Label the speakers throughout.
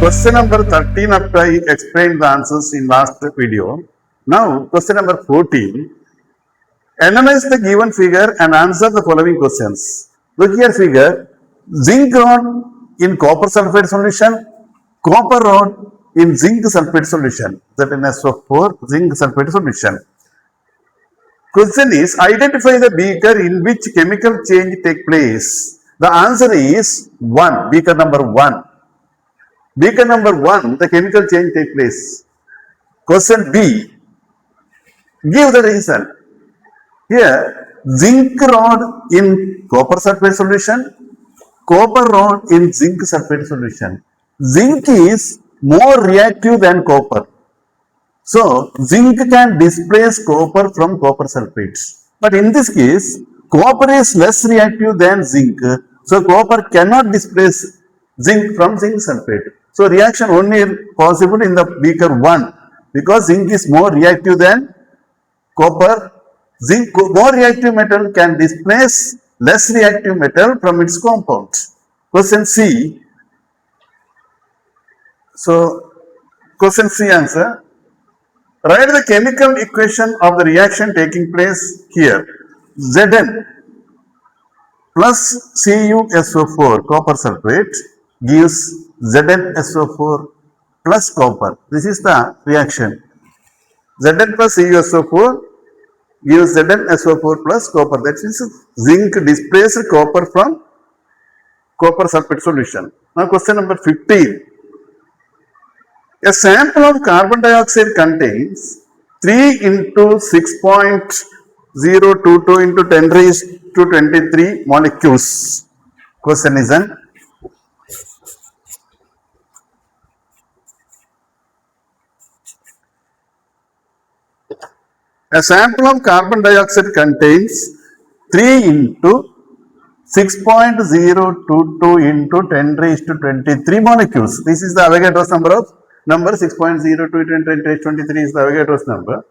Speaker 1: Question number 13 after I explained the answers in last video. Now question number 14. Analyze the given figure and answer the following questions. Look here figure. Zinc rod in copper sulfate solution, copper rod in zinc sulfate solution, that in SO4 zinc sulfate solution. Question is, identify the beaker in which chemical change take place. The answer is 1, beaker number 1. Beaker number 1, the chemical change take place. Question B, give the reason. Here, zinc rod in copper sulfate solution, copper rod in zinc sulfate solution. Zinc is more reactive than copper. So, zinc can displace copper from copper sulfates. But in this case, copper is less reactive than zinc. So, copper cannot displace zinc from zinc sulfate. So, reaction only possible in the beaker 1 because zinc is more reactive than copper. Zinc, more reactive metal can displace less reactive metal from its compound. Question C. So, question C answer. Write the chemical equation of the reaction taking place here. Zn plus CuSO4 copper sulfate gives ZnSO4 plus copper. This is the reaction. Zn plus CuSO4 gives ZnSO4 plus copper. That is zinc displaced copper from copper sulfate solution. Now question number 15. A sample of carbon dioxide contains 3 into 6.022 into 10 raised to 23 molecules. Question is an a sample of carbon dioxide contains 3 into 6.022 into 10 raised to 23 molecules. This is the Avogadro's number 6.02 into 10 raised to 23 is the Avogadro's number.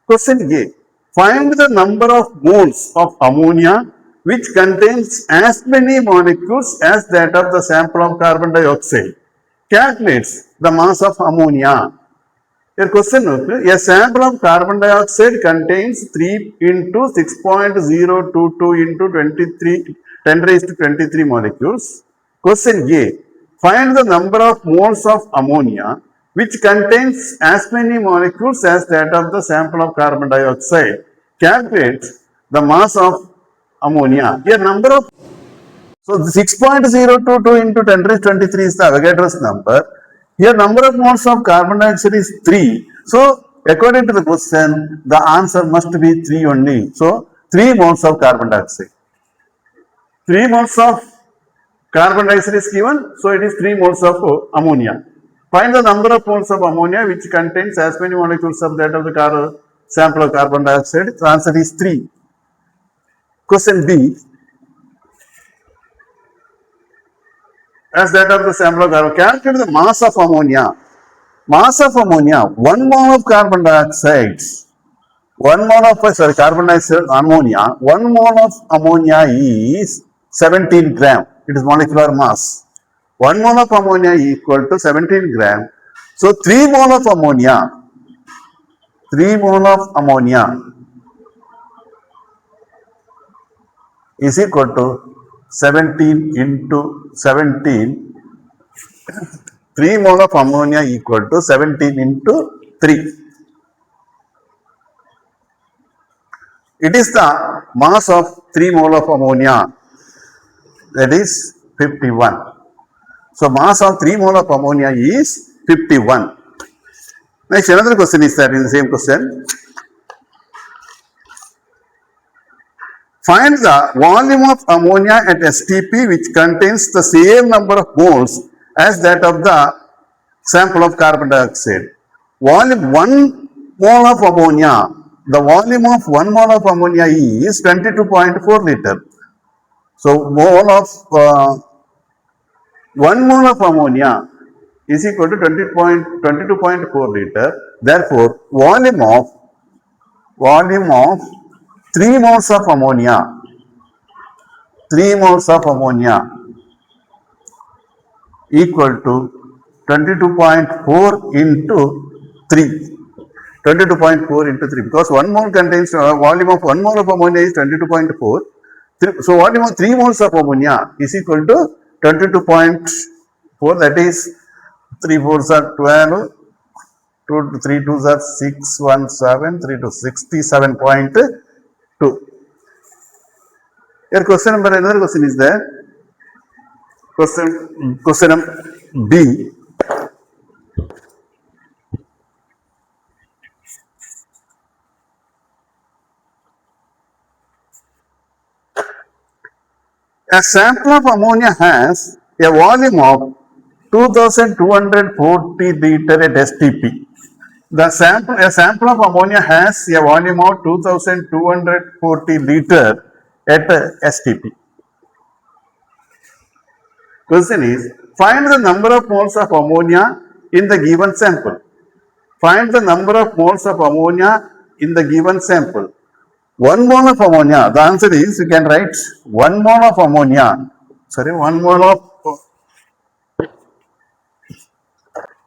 Speaker 1: Question A. Find the number of moles of ammonia which contains as many molecules as that of the sample of carbon dioxide. Calculates the mass of ammonia. Your question, a sample of carbon dioxide contains 3 into 6.022 into 10 raised to 23 molecules. Question A. Find the number of moles of ammonia which contains as many molecules as that of the sample of carbon dioxide. Calculate the mass of ammonia. Here number of, so 6.022 into 10 raised to 23 is the Avogadro's number. Here number of moles of carbon dioxide is 3. So according to the question, the answer must be 3 only. So 3 moles of carbon dioxide. 3 moles of carbon dioxide is given, so it is 3 moles of ammonia. Find the number of moles of ammonia which contains as many molecules of that of the sample of carbon dioxide. The answer is 3. Question B. As that of the sample of carbon, calculate the mass of ammonia. Mass of ammonia, 1 mole of carbon dioxide, 1 mole of carbon dioxide ammonia, 1 mole of ammonia is 17 gram. It is molecular mass. 1 mole of ammonia equal to 17 gram. So 3 mole of ammonia, 3 mole of ammonia is equal to 17 into 17. 3 mole of ammonia equal to 17 into 3. It is the mass of 3 mole of ammonia, that is 51. So mass of 3 mole of ammonia is 51. Next another question is that in the same question. Find the volume of ammonia at STP which contains the same number of moles as that of the sample of carbon dioxide. Volume 1 mole of ammonia, the volume of 1 mole of ammonia is 22.4 liter. So mole of 1 mole of ammonia is equal to 22.4 liter. Therefore, volume of 3 moles of ammonia, 3 moles of ammonia equal to 22.4 into 3. 22.4 into 3 because 1 mole contains volume of 1 mole of ammonia is 22.4. So volume of 3 moles of ammonia is equal to 22.4, that is 3 fours are 12, 2 3 twos are 617, 3 to 67.2. Here question number, another question is there. Question number B. A sample of ammonia has a volume of 2240 liter at STP. A sample of ammonia has a volume of 2240 liter at STP. Question is, find the number of moles of ammonia in the given sample. Find the number of moles of ammonia in the given sample. 1 mole of ammonia, the answer is, you can write 1 mole of ammonia. Sorry, 1 mole of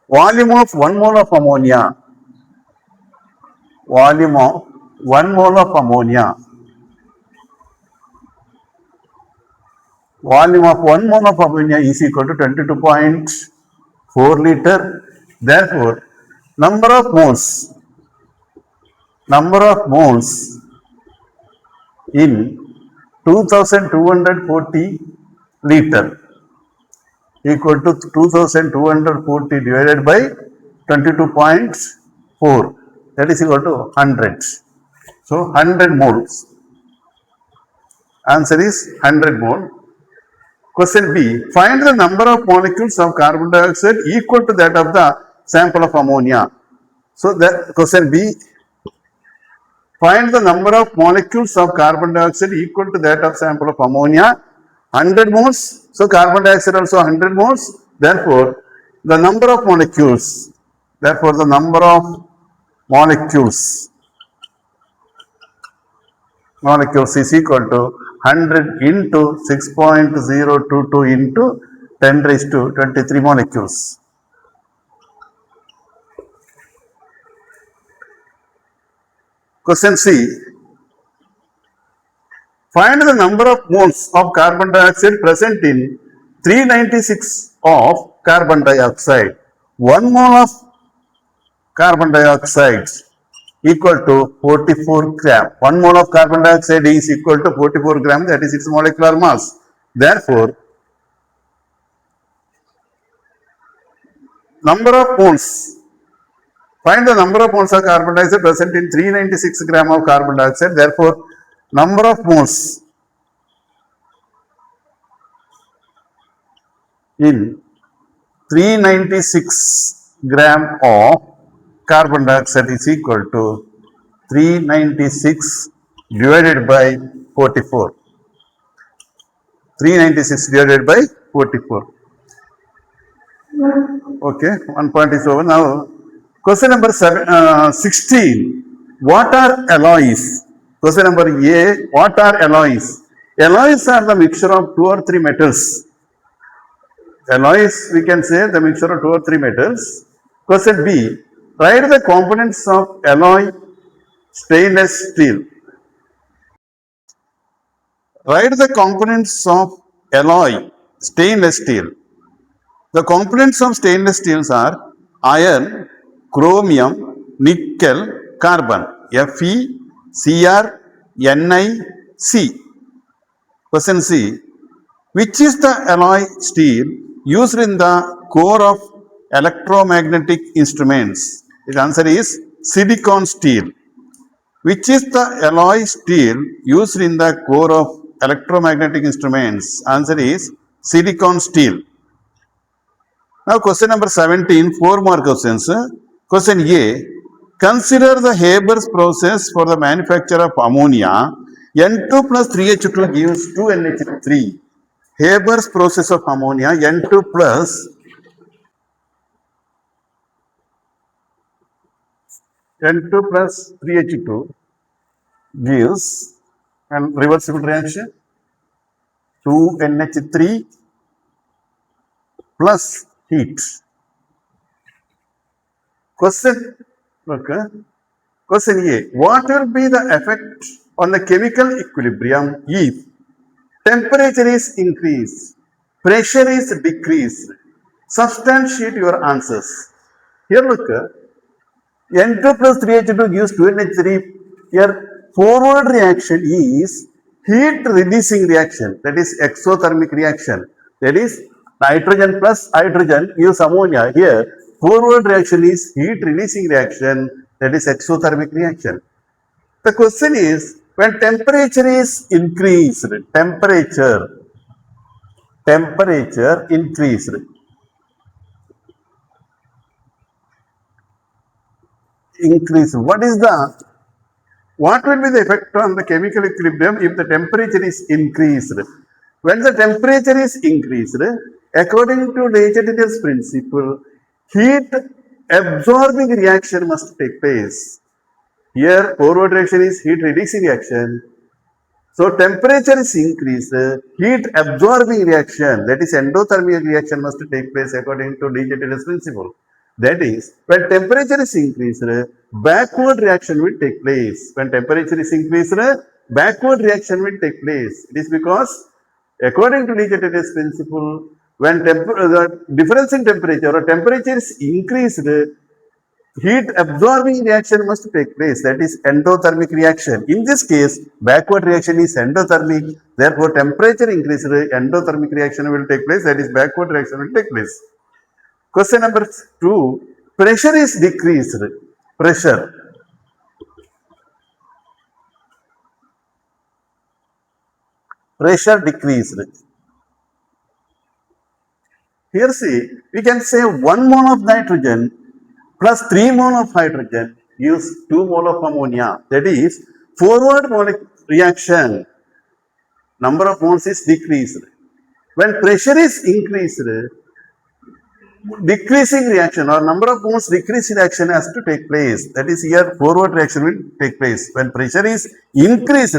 Speaker 1: volume of 1 mole of ammonia. Volume of 1 mole of ammonia. Volume of 1 mole of ammonia is equal to 22.4 liter. Therefore, number of moles in 2240 liter equal to 2240 divided by 22.4, that is equal to 100. So 100 moles. Answer is 100 mole. Question B. Find the number of molecules of carbon dioxide equal to that of the sample of ammonia. So that question B. Find the number of molecules of carbon dioxide equal to that of sample of ammonia. 100 moles. So carbon dioxide also 100 moles. Therefore, the number of molecules is equal to 100 into 6.022 into 10 raised to 23 molecules. Question C. Find the number of moles of carbon dioxide present in 396 of carbon dioxide. 1 mole of carbon dioxide equal to 44 gram. 1 mole of carbon dioxide is equal to 44 gram, that is its molecular mass. Therefore, number of moles. Find the number of moles of carbon dioxide present in 396 gram of carbon dioxide. Therefore, number of moles in 396 gram of carbon dioxide is equal to 396 divided by 44. 396 divided by 44. Okay, one point is over. Now, question number 16. What are alloys? Question number A. What are alloys? Alloys are the mixture of 2 or 3 metals. Alloys, we can say the mixture of 2 or 3 metals. Question B. Write the components of alloy stainless steel. Write the components of alloy stainless steel. The components of stainless steels are iron, chromium, nickel, carbon. Fe, Cr, Ni, C. Question C. Which is the alloy steel used in the core of electromagnetic instruments? The answer is silicon steel. Which is the alloy steel used in the core of electromagnetic instruments? Answer is silicon steel. Now question number 17, 4 more questions. Question A. Consider the Haber's process for the manufacture of ammonia. N2 plus 3H2 gives 2NH3. Haber's process of ammonia, N2 plus 3H2 gives, and reversible reaction, 2NH3 plus heat. Question, okay. Question A. What will be the effect on the chemical equilibrium if temperature is increased, pressure is decreased? Substantiate your answers. Here look, N2 plus 3H2 gives 2NH3. Here forward reaction is heat releasing reaction, that is exothermic reaction. That is nitrogen plus hydrogen gives ammonia. Here forward reaction is heat releasing reaction, that is exothermic reaction. The question is, when temperature is increased, temperature increased, what will be the effect on the chemical equilibrium if the temperature is increased? When the temperature is increased, according to Legend's principle, heat absorbing reaction must take place. Here, forward reaction is heat reducing reaction. So, temperature is increased, heat absorbing reaction, that is endothermic reaction, must take place according to Legend's principle. That is, when temperature is increased, backward reaction will take place. When temperature is increased, backward reaction will take place. It is because, according to Legend's principle, when the difference in temperature or temperature is increased, heat absorbing reaction must take place, that is endothermic reaction. In this case, backward reaction is endothermic, therefore temperature increased, endothermic reaction will take place, that is backward reaction will take place. Question number 2, pressure is decreased. Pressure decreased. Here see, we can say 1 mole of nitrogen plus 3 mole of hydrogen gives 2 mole of ammonia. That is, forward reaction, number of moles is decreased. When pressure is increased, decreasing reaction or number of moles decreasing reaction has to take place. That is, here forward reaction will take place. When pressure is increased,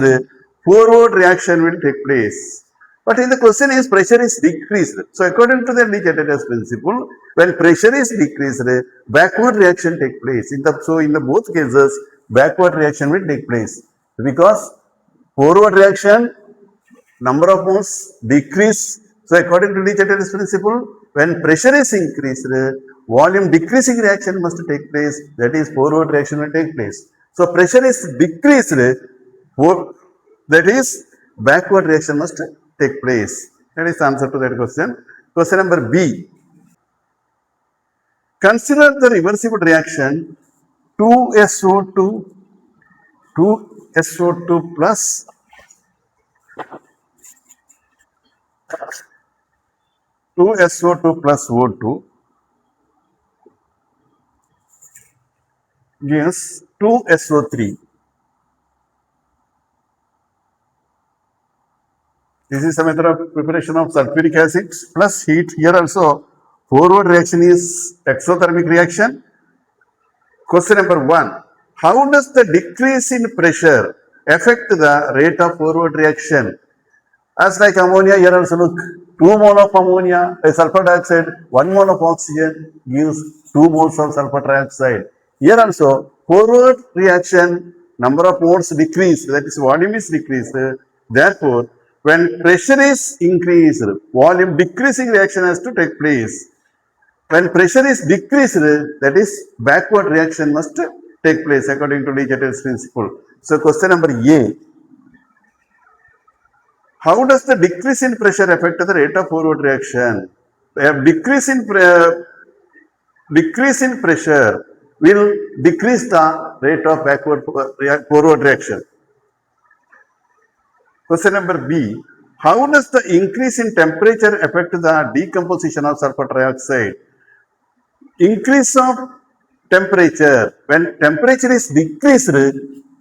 Speaker 1: forward reaction will take place. But in the question is pressure is decreased. So according to the Legend's principle, when pressure is decreased, backward reaction take place. In the both cases, backward reaction will take place because forward reaction, number of moles decrease. So according to Legend's principle, when pressure is increased, volume decreasing reaction must take place. That is, forward reaction will take place. So pressure is decreased, that is, backward reaction must take place. That is the answer to that question. Question number B. Consider the reversible reaction 2SO2 2SO2 plus 2SO2 plus O2 gives 2SO3. This is a method of preparation of sulfuric acid plus heat. Here also forward reaction is exothermic reaction. Question number 1. How does the decrease in pressure affect the rate of forward reaction? As like ammonia, here also look, 2 mole of ammonia, sulfur dioxide, 1 mole of oxygen gives 2 moles of sulfur dioxide. Here also, forward reaction, number of moles decrease, that is volume is decreased. Therefore, when pressure is increased, volume decreasing reaction has to take place. When pressure is decreased, that is backward reaction must take place according to Legend's principle. So question number A. How does the decrease in pressure affect the rate of forward reaction? A decrease in pressure will decrease the rate of forward reaction. Question number B. How does the increase in temperature affect the decomposition of sulfur dioxide? Increase of temperature. When temperature is decreased,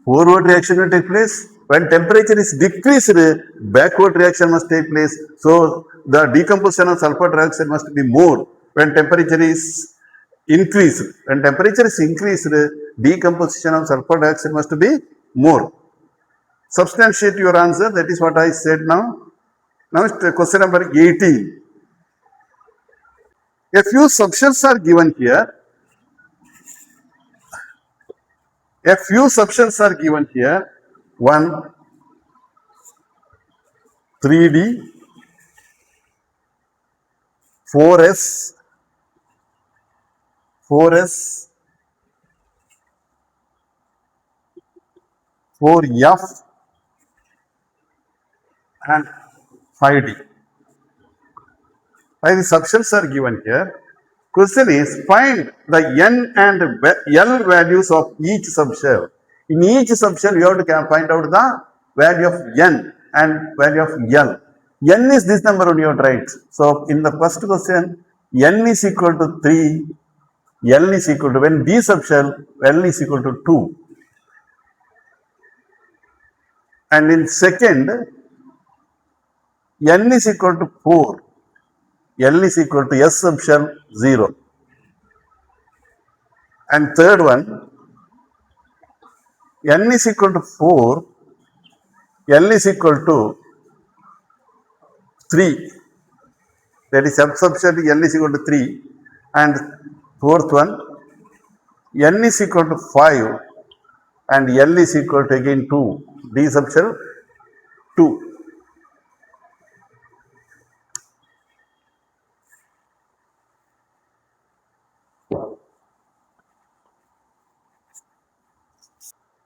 Speaker 1: forward reaction will take place. When temperature is decreased, backward reaction must take place. So the decomposition of sulfur dioxide must be more when temperature is increased. When temperature is increased, decomposition of sulfur dioxide must be more. Substantiate your answer. That is what I said now. Now question number 18. A few substances are given here. A few subshells are given here. One 3D, 4S, 4S, 4F, and 5D. Why the subshells are given here? Question is find the N and L values of each subshell. In each subshell, you have to find out the value of N and value of L. N is this number on your right. So in the first question, N is equal to 3, L is equal to, when D subshell, L is equal to 2. And in second, N is equal to 4, L is equal to S subshell 0. And third one, N is equal to 4, L is equal to 3. That is subshell L is equal to 3. And fourth one, N is equal to 5 and L is equal to again 2. D subshell 2.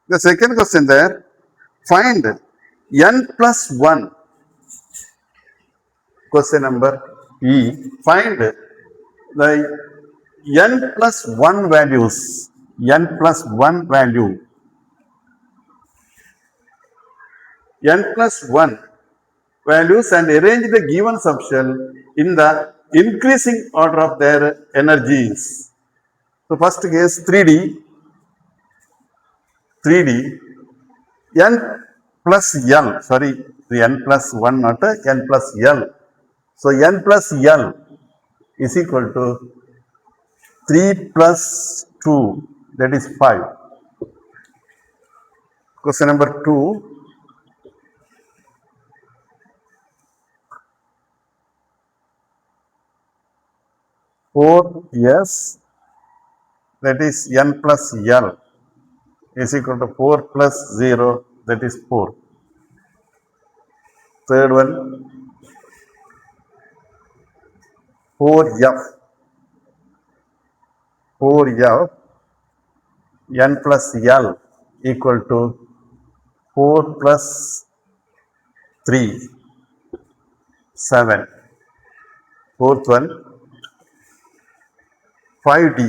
Speaker 1: The second question there, find N plus 1. Question number E. Find the N plus 1 values. N plus 1 value. N plus 1 values and arrange the given subshell in the increasing order of their energies. So first case 3D, N plus L, sorry, the N plus 1 not N plus L. So N plus L is equal to 3 plus 2, that is 5. Question number 2. Four yes, that is N plus L is equal to 4 plus 0, that is 4. Third one, 4F, N plus L equal to 4 plus 3, 7. Fourth one, 5D,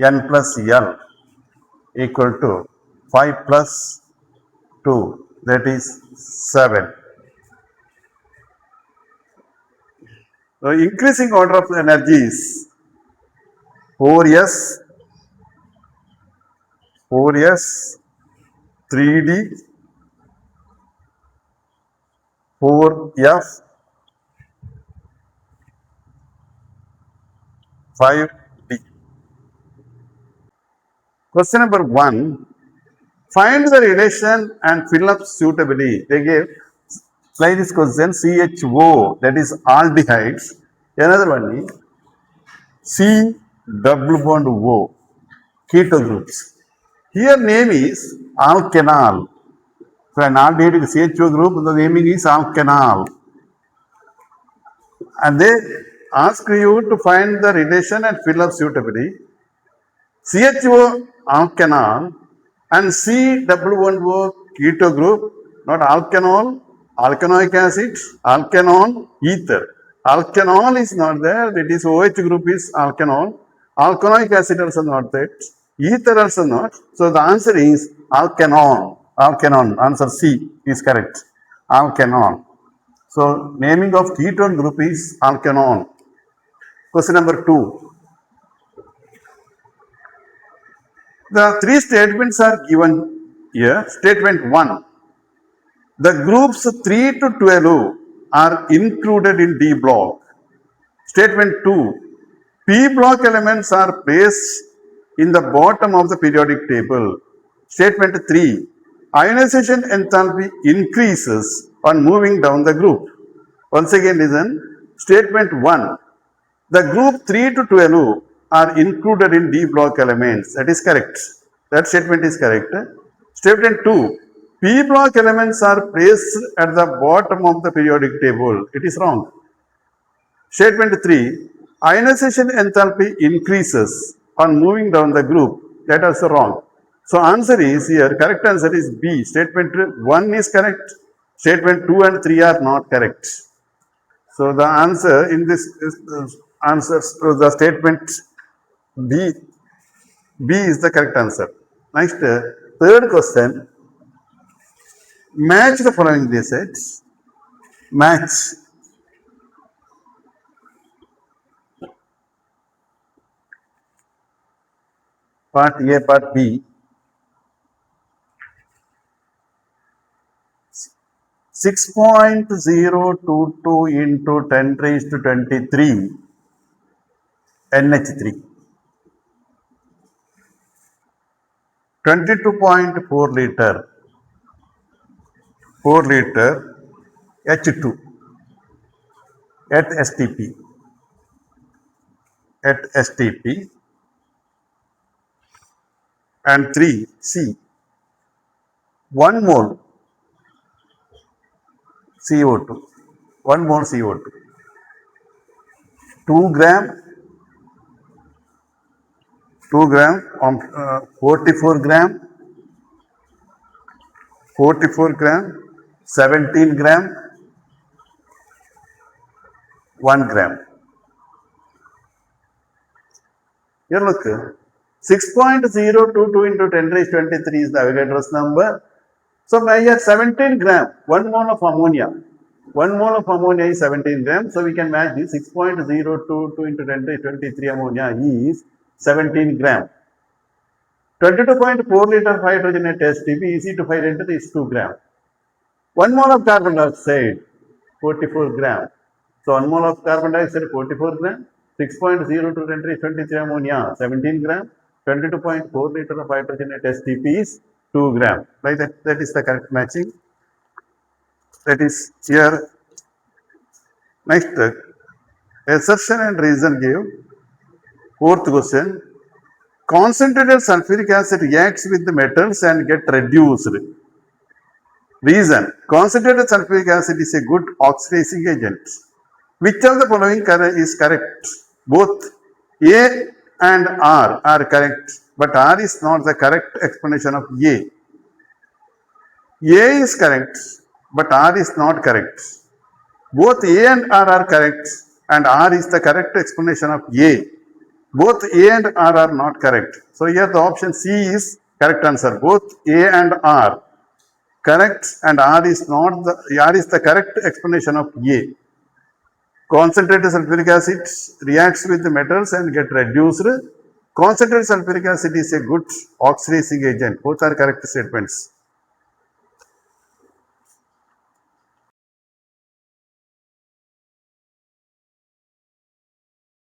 Speaker 1: N plus L equal to 5 plus 2, that is 7. So increasing order of energies, 4S, 3D, 4F, 5D. Question number 1. Find the relation and fill up suitably. They gave, like this question, CHO, that is aldehydes. Another one is C double bond O, keto groups. Here name is alkanol. So an aldehyde is CHO group, the naming is alkanol. And they ask you to find the relation and fill up suitably. CHO alkanol and C double bond O keto group, not alkanol, alkanoic acid, alkanol, ether. Alkanol is not there, that is OH group is alkanol. Alkanoic acid also not there, ether also not. So the answer is alkanon. Answer C is correct. Alkanon. So naming of ketone group is alkanon. Question number 2. The three statements are given here. Statement 1. The groups 3 to 12 are included in D block. Statement 2. P block elements are placed in the bottom of the periodic table. Statement 3. Ionization enthalpy increases on moving down the group. Once again listen. Statement 1. The group 3 to 12 are included in D block elements. That is correct. That statement is correct. Statement 2. P block elements are placed at the bottom of the periodic table. It is wrong. Statement 3. Ionization enthalpy increases on moving down the group. That is wrong. So answer is here, correct answer is B. Statement 1 is correct. Statement 2 and 3 are not correct. So the answer in this answers to the statement B. B is the correct answer. Next, third question. Match the following sets. Match part A, part B. 6.022 into 10 raised to 23 NH3. 22.4 liter 4 liter H2 at STP and 3 C 1 mole CO2 1 mole CO2 2 gram 44 gram 17 gram 1 gram. Here look, 6.022 into 10 raised to 23 is the Avogadro's number. So measure 17 gram, 1 mole of ammonia. 1 mole of ammonia is 17 grams. So we can match this 6.022 into 10 raised to 23 ammonia is 17 gram. 22.4 liter of hydrogen at STP, easy to find into is 2 gram. 1 mole of carbon dioxide, 44 gram. So 1 mole of carbon dioxide, 44 gram. 6.0 to 10 raised 23 ammonia, 17 gram. 22.4 liter of hydrogen at STP is 2 gram. Like that is the correct matching. That is here. Next, assertion and reason give. Fourth question. Concentrated sulfuric acid reacts with the metals and get reduced. Reason. Concentrated sulfuric acid is a good oxidizing agent. Which of the following is correct? Both A and R are correct, but R is not the correct explanation of A. A is correct, but R is not correct. Both A and R are correct, and R is the correct explanation of A. Both A and R are not correct. So here the option C is correct answer. Both A and R correct, and R is the correct explanation of A. Concentrated sulfuric acid reacts with the metals and get reduced. Concentrated sulfuric acid is a good oxidizing agent. Both are correct statements.